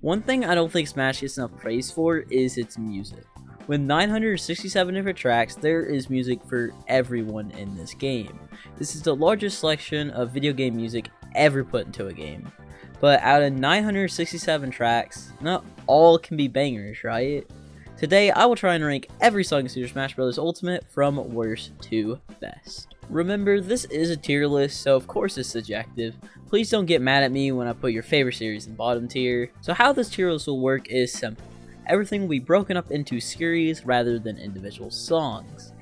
One thing I don't think Smash gets enough praise for is its music. With 967 different tracks, there is music for everyone in this game. This is the largest selection of video game music ever put into a game. But out of 967 tracks, not all can be bangers, right? Today, I will try and rank every song in Super Smash Bros. Ultimate from worst to best. Remember, this is a tier list, so of course it's subjective. Please don't get mad at me when I put your favorite series in bottom tier. So how this tier list will work is simple. Everything will be broken up into series rather than individual songs.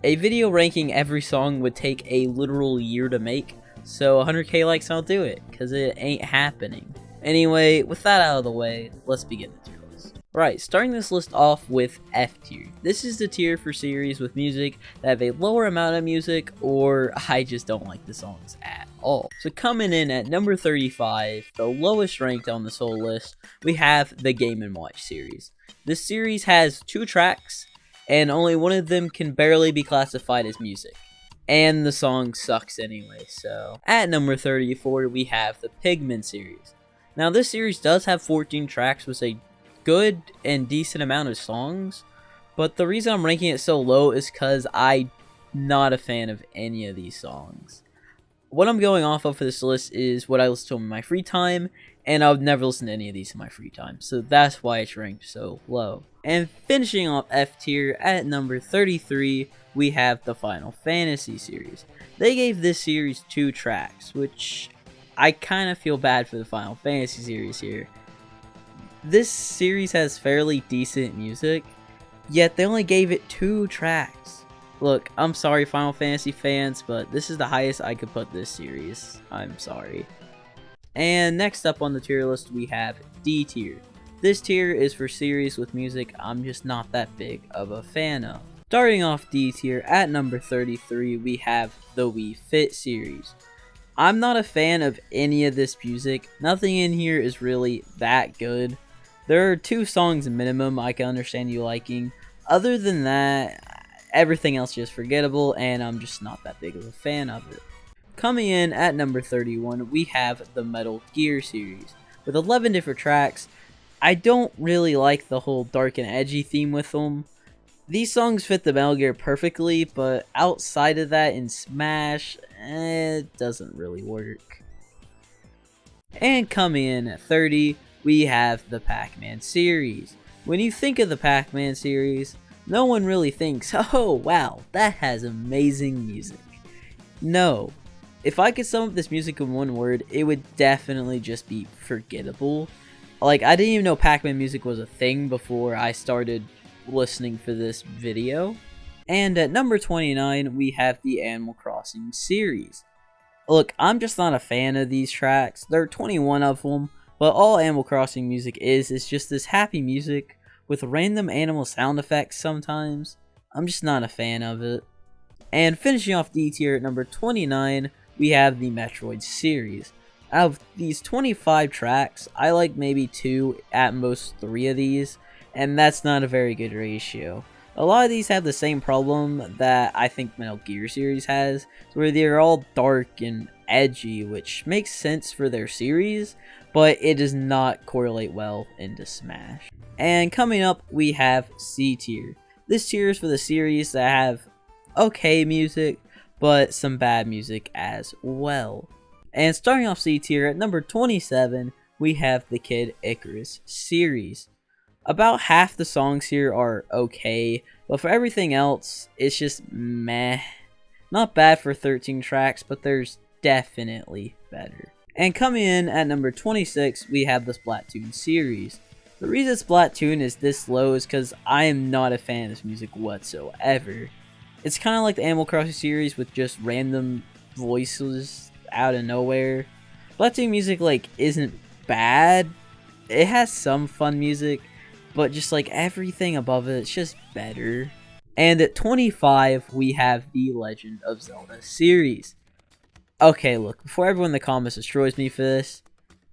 A video ranking every song would take a literal year to make, so 100k likes don't do it, because it ain't happening. Anyway, with that out of the way, let's begin the tier list. Right, starting this list off with F tier. This is the tier for series with music that have a lower amount of music, or I just don't like the songs at all. So coming in at number 35, the lowest ranked on this whole list, we have the Game & Watch series. This series has 2 tracks, and only one of them can barely be classified as music. And the song sucks anyway, so. At number 34, we have the Pigman series. Now this series does have 14 tracks with a good and decent amount of songs, but the reason I'm ranking it so low is because I'm not a fan of any of these songs. What I'm going off of for this list is what I listen to in my free time, and I would never listen to any of these in my free time, so that's why it's ranked so low. And finishing off F tier, at number 33, we have the Final Fantasy series. They gave this series 2 tracks, which I kind of feel bad for the Final Fantasy series here. This series has fairly decent music, yet they only gave it 2 tracks. Look, I'm sorry Final Fantasy fans, but this is the highest I could put this series. I'm sorry. And next up on the tier list, we have D tier. This tier is for series with music I'm just not that big of a fan of. Starting off D tier, at number 33, we have the Wii Fit series. I'm not a fan of any of this music. Nothing in here is really that good. There are 2 songs minimum I can understand you liking. Other than that, everything else is just forgettable, and I'm just not that big of a fan of it. Coming in at number 31, we have the Metal Gear series. With 11 different tracks, I don't really like the whole dark and edgy theme with them. These songs fit the Metal Gear perfectly, but outside of that in Smash, it doesn't really work. And coming in at 30, we have the Pac-Man series. When you think of the Pac-Man series, no one really thinks, oh wow, that has amazing music. No. If I could sum up this music in one word, it would definitely just be forgettable. Like, I didn't even know Pac-Man music was a thing before I started listening for this video. And at number 29, we have the Animal Crossing series. Look, I'm just not a fan of these tracks. There are 21 of them, but all Animal Crossing music is just this happy music with random animal sound effects sometimes. I'm just not a fan of it. And finishing off D tier at number 29, we have the Metroid series. Out of these 25 tracks, I like maybe 2, at most 3 of these, and that's not a very good ratio. A lot of these have the same problem that I think Metal Gear series has, where they're all dark and edgy, which makes sense for their series, but it does not correlate well into Smash. And coming up, we have C tier. This tier is for the series that have okay music, but some bad music as well. And starting off C tier, at number 27, we have the Kid Icarus series. About half the songs here are okay, but for everything else, it's just meh. Not bad for 13 tracks, but there's definitely better. And coming in at number 26, we have the Splatoon series. The reason Splatoon is this low is because I am not a fan of this music whatsoever. It's kind of like the Animal Crossing series with just random voices out of nowhere. Splatoon music, like, isn't bad. It has some fun music, but just like everything above it, it's just better. And at 25, we have the Legend of Zelda series. Okay, look, before everyone in the comments destroys me for this,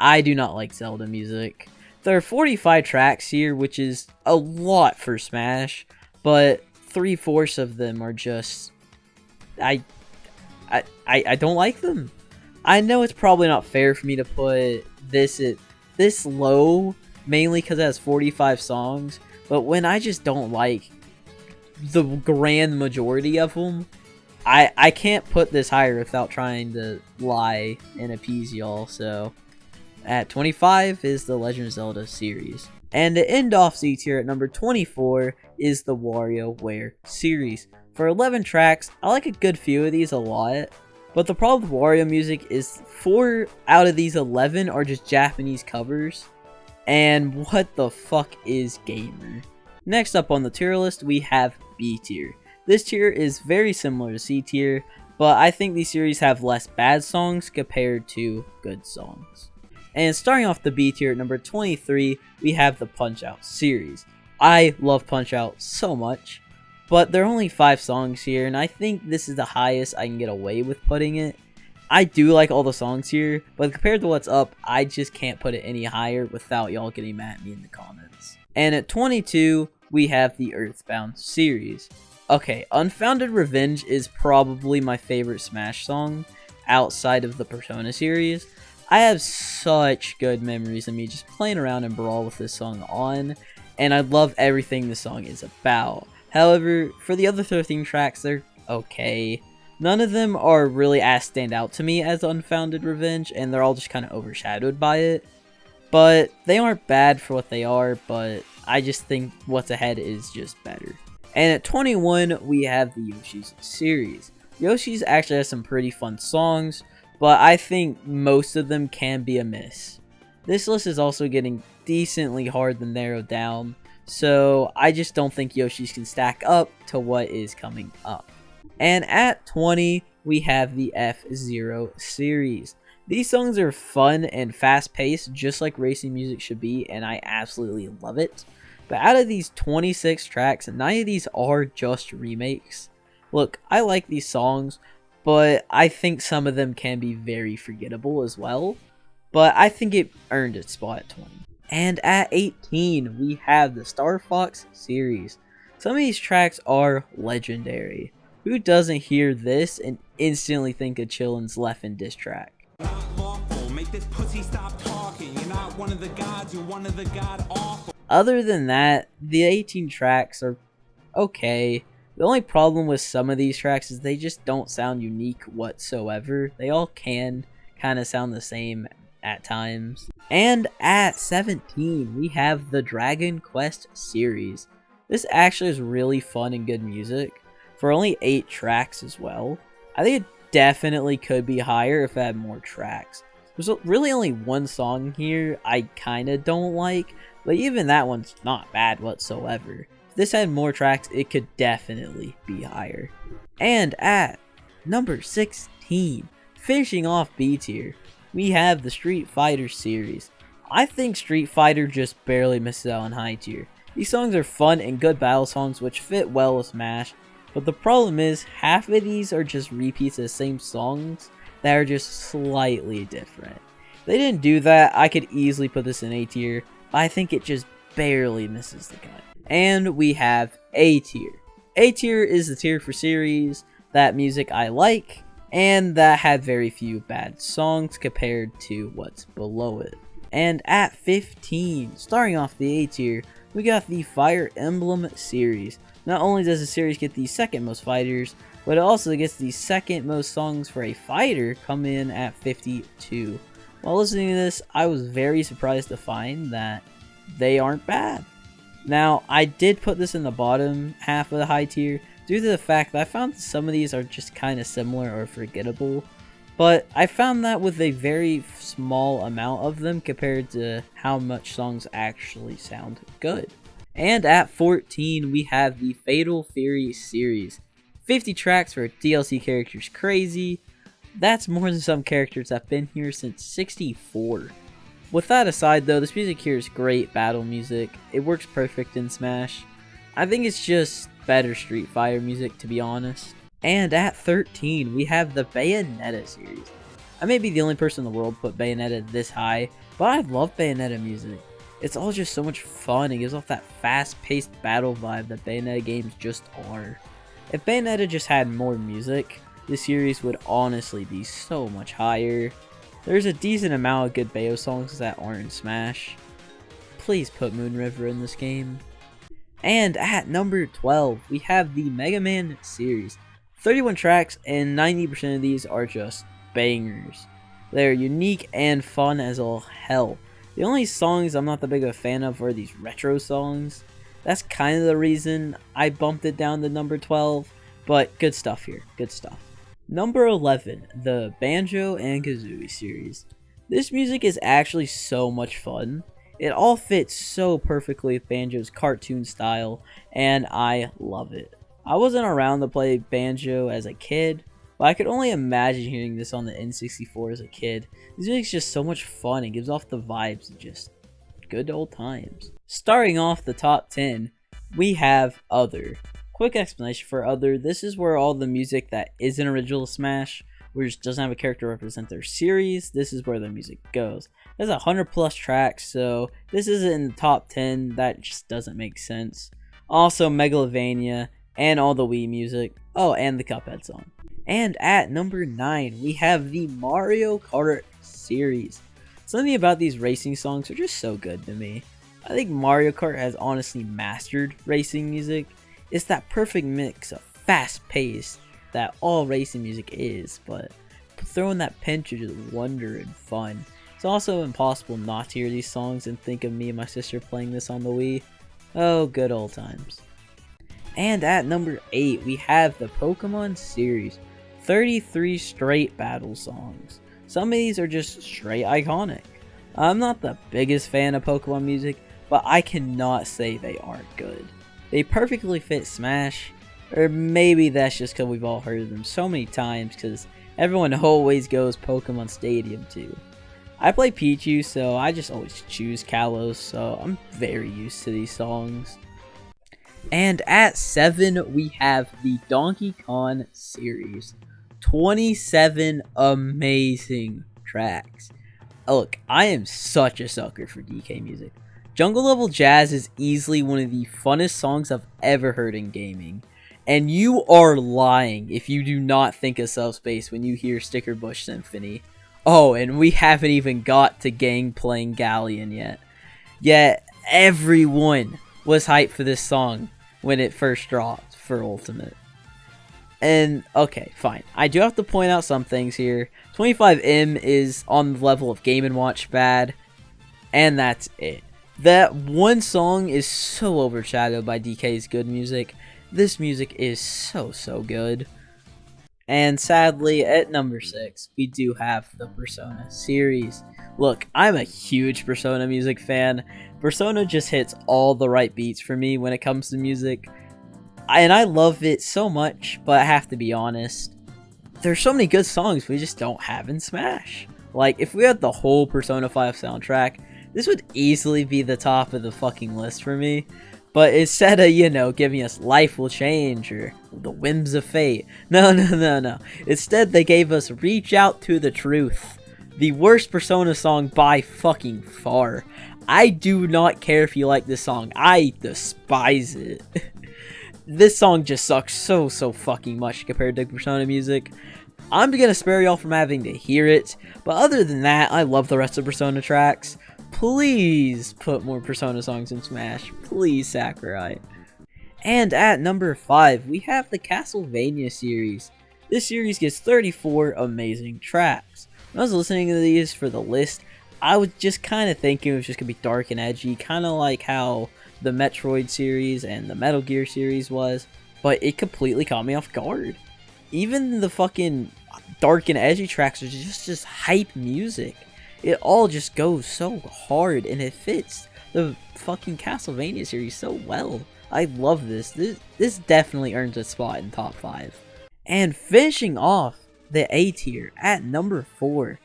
I do not like Zelda music. There are 45 tracks here, which is a lot for Smash, but 3/4 of them are just... I don't like them. I know it's probably not fair for me to put this at this low, mainly because it has 45 songs, but when I just don't like the grand majority of them, I can't put this higher without trying to lie and appease y'all. So at 25 is the Legend of Zelda series. And to end off C tier at number 24 is the WarioWare series. For 11 tracks, I like a good few of these a lot, but the problem with Wario music is 4 out of these 11 are just Japanese covers, and what the fuck is Gamer? Next up on the tier list, we have B tier. This tier is very similar to C tier, but I think these series have less bad songs compared to good songs. And starting off the B tier at number 23, we have the Punch-Out series. I love Punch-Out so much, but there are only 5 songs here, and I think this is the highest I can get away with putting it. I do like all the songs here, but compared to what's up, I just can't put it any higher without y'all getting mad at me in the comments. And at 22, we have the Earthbound series. Okay, Unfounded Revenge is probably my favorite Smash song outside of the Persona series. I have such good memories of me just playing around and Brawl with this song on, and I love everything the song is about. However, for the other 13 tracks, they're okay. None of them are really as stand out to me as Unfounded Revenge, and they're all just kind of overshadowed by it. But they aren't bad for what they are, but I just think what's ahead is just better. And at 21, we have the Yoshi's series. Yoshi's actually has some pretty fun songs, but I think most of them can be a miss. This list is also getting decently hard to narrow down, so I just don't think Yoshi's can stack up to what is coming up. And at 20, we have the F-Zero series. These songs are fun and fast-paced, just like racing music should be, and I absolutely love it. But out of these 26 tracks, 9 of these are just remakes. Look, I like these songs, but I think some of them can be very forgettable as well. But I think it earned its spot at 20. And at 18, we have the Star Fox series. Some of these tracks are legendary. Who doesn't hear this and instantly think of Chillin's Leffen diss track? Other than that, the 18 tracks are okay. The only problem with some of these tracks is they just don't sound unique whatsoever. They all can kind of sound the same at times. And at 17, we have the Dragon Quest series. This actually is really fun and good music for only 8 tracks as well. I think it definitely could be higher if it had more tracks. There's really only one song here I kind of don't like, but even that one's not bad whatsoever. If this had more tracks, it could definitely be higher. And at number 16, finishing off B tier, we have the Street Fighter series. I think Street Fighter just barely misses out on high tier. These songs are fun and good battle songs which fit well with Smash, but the problem is half of these are just repeats of the same songs that are just slightly different. If they didn't do that, I could easily put this in A tier, but I think it just barely misses the cut. And we have A tier. A tier is the tier for series that music I like and that had very few bad songs compared to what's below it. And at 15, starting off the A tier, we got the Fire Emblem series. Not only does the series get the second most fighters, but it also gets the second most songs for a fighter, come in at 52. While listening to this, I was very surprised to find that they aren't bad. Now, I did put this in the bottom half of the high tier due to the fact that I found some of these are just kind of similar or forgettable, but I found that with a very small amount of them compared to how much songs actually sound good. And at 14, we have the Fatal Fury series. 50 tracks for DLC characters crazy. That's more than some characters that have been here since 64. With that aside though, this music here is great battle music. It works perfect in Smash. I think it's just better Street Fighter music, to be honest. And at 13, we have the Bayonetta series. I may be the only person in the world to put Bayonetta this high, but I love Bayonetta music. It's all just so much fun. It gives off that fast-paced battle vibe that Bayonetta games just are. If Bayonetta just had more music, this series would honestly be so much higher. There's a decent amount of good Bayo songs that aren't in Smash. please put Moon River in this game. And at number 12, we have the Mega Man series. 31 tracks, and 90% of these are just bangers. They're unique and fun as all hell. The only songs I'm not that big of a fan of are these retro songs. That's kind of the reason I bumped it down to number 12, but good stuff here, good stuff. Number 11, the Banjo and Kazooie series. This music is actually so much fun. It all fits so perfectly with Banjo's cartoon style, and I love it. I wasn't around to play Banjo as a kid, but I could only imagine hearing this on the N64 as a kid. This music's just so much fun and gives off the vibes of just good old times. Starting off the top 10, we have Other. Quick explanation for Other: this is where all the music that isn't original Smash, which doesn't have a character represent their series, this is where the music goes. There's 100+ tracks, so this isn't in the top 10, that just doesn't make sense. Also Megalovania, and all the Wii music, oh, and the Cuphead song. And at number 9, we have the Mario Kart series. Something about these racing songs are just so good to me. I think Mario Kart has honestly mastered racing music. It's that perfect mix of fast pace that all racing music is, but throw in that pinch of just wonder and fun. It's also impossible not to hear these songs and think of me and my sister playing this on the Wii. Oh, good old times. And at number 8, we have the Pokemon series. 33 straight battle songs. Some of these are just straight iconic. I'm not the biggest fan of Pokemon music, but I cannot say they aren't good. They perfectly fit Smash, or maybe that's just because we've all heard them so many times because everyone always goes Pokemon Stadium too. I play Pichu, so I just always choose Kalos, so I'm very used to these songs. And at 7, we have the Donkey Kong series. 27 amazing tracks. Look, I am such a sucker for DK music. Jungle Level Jazz is easily one of the funnest songs I've ever heard in gaming. And you are lying if you do not think of Subspace when you hear Sticker Bush Symphony. Oh, and we haven't even got to Gang playing Galleon yet. Yet, everyone was hyped for this song when it first dropped for Ultimate. And, okay, fine. I do have to point out some things here. 25M is on the level of Game & Watch bad, and that's it. That one song is so overshadowed by DK's good music. This music is so good. And sadly, at number 6, we do have the Persona series. Look, I'm a huge Persona music fan. Persona just hits all the right beats for me when it comes to music. And I love it so much, but I have to be honest. There's so many good songs we just don't have in Smash. Like, if we had the whole Persona 5 soundtrack, this would easily be the top of the fucking list for me. But instead of, you know, giving us Life Will Change or The Whims of Fate, no. Instead, they gave us Reach Out to the Truth. The worst Persona song by fucking far. I do not care if you like this song. I despise it. This song just sucks so fucking much compared to Persona music. I'm gonna spare y'all from having to hear it, but other than that, I love the rest of Persona tracks. Please put more Persona songs in Smash. Please, Sakurai. And at number 5, we have the Castlevania series. This series gets 34 amazing tracks. When I was listening to these for the list, I was just kind of thinking it was just going to be dark and edgy, kind of like how the Metroid series and the Metal Gear series was, but it completely caught me off guard. Even the fucking dark and edgy tracks are just hype music. It all just goes so hard, and it fits the fucking Castlevania series so well. I love this. This definitely earns a spot in top 5. And finishing off the A tier at number 4,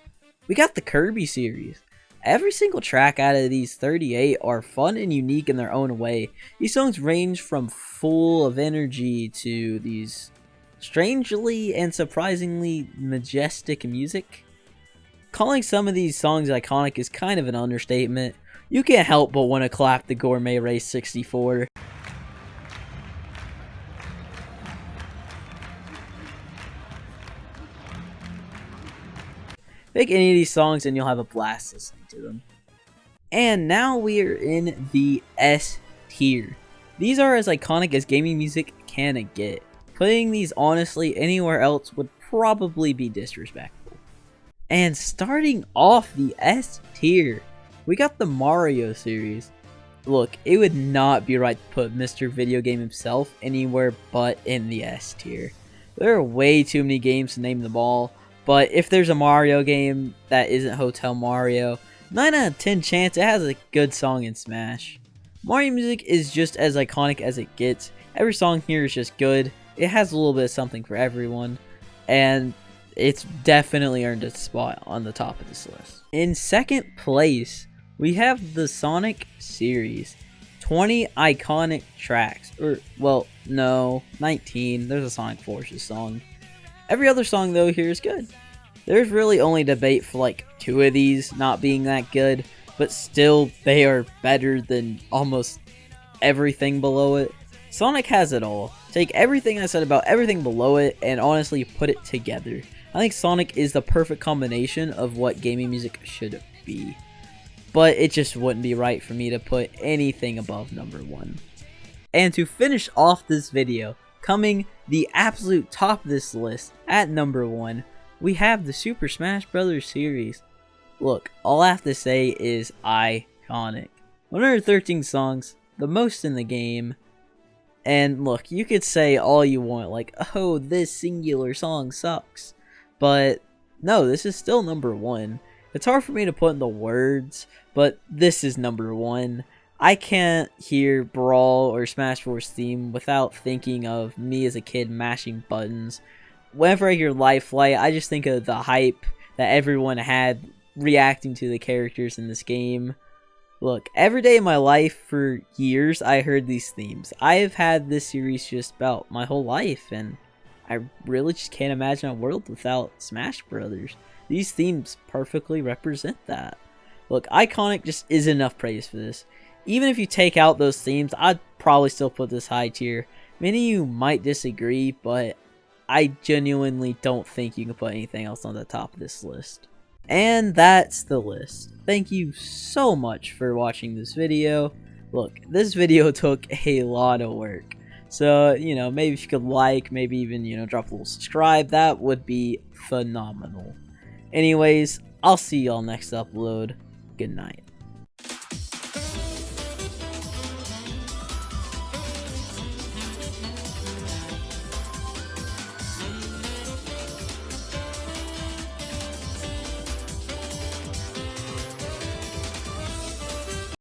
we got the Kirby series. Every single track out of these 38 are fun and unique in their own way. These songs range from full of energy to these strangely and surprisingly majestic music. Calling some of these songs iconic is kind of an understatement. You can't help but want to clap the Gourmet Race 64. Pick any of these songs and you'll have a blast listening to them. And now we are in the S tier. These are as iconic as gaming music can get. Putting these honestly anywhere else would probably be disrespectful. And starting off the S tier, we got the Mario series. Look, it would not be right to put Mr. Video Game himself anywhere but in the S tier. There are way too many games to name them all, but if there's a Mario game that isn't Hotel Mario, 9 out of 10 chance it has a good song in Smash. Mario music is just as iconic as it gets. Every song here is just good. It has a little bit of something for everyone, and it's definitely earned its spot on the top of this list. In second place, we have the Sonic series. 20 iconic tracks. Or, well, no, 19. There's a Sonic Forces song. Every other song, though, here is good. There's really only debate for like 2 of these not being that good, but still, they are better than almost everything below it. Sonic has it all. Take everything I said about everything below it and honestly put it together. I think Sonic is the perfect combination of what gaming music should be. But it just wouldn't be right for me to put anything above number 1. And to finish off this video, coming the absolute top of this list at number 1, we have the Super Smash Bros. Series. Look, all I have to say is iconic. 113 songs, the most in the game. And look, you could say all you want, like, oh, this singular song sucks. But no, this is still number 1. It's hard for me to put in the words, but this is number 1. I can't hear Brawl or Smash Bros. Theme without thinking of me as a kid mashing buttons. Whenever I hear Life Flight, I just think of the hype that everyone had reacting to the characters in this game. Look, every day in my life for years, I heard these themes. I have had this series just about my whole life, and I really just can't imagine a world without Smash Brothers. These themes perfectly represent that. Look, iconic just isn't enough praise for this. Even if you take out those themes, I'd probably still put this high tier. Many of you might disagree, but I genuinely don't think you can put anything else on the top of this list. And that's the list. Thank you so much for watching this video. Look, this video took a lot of work. So, maybe if you could like, maybe even, drop a little subscribe, that would be phenomenal. Anyways, I'll see y'all next upload. Good night.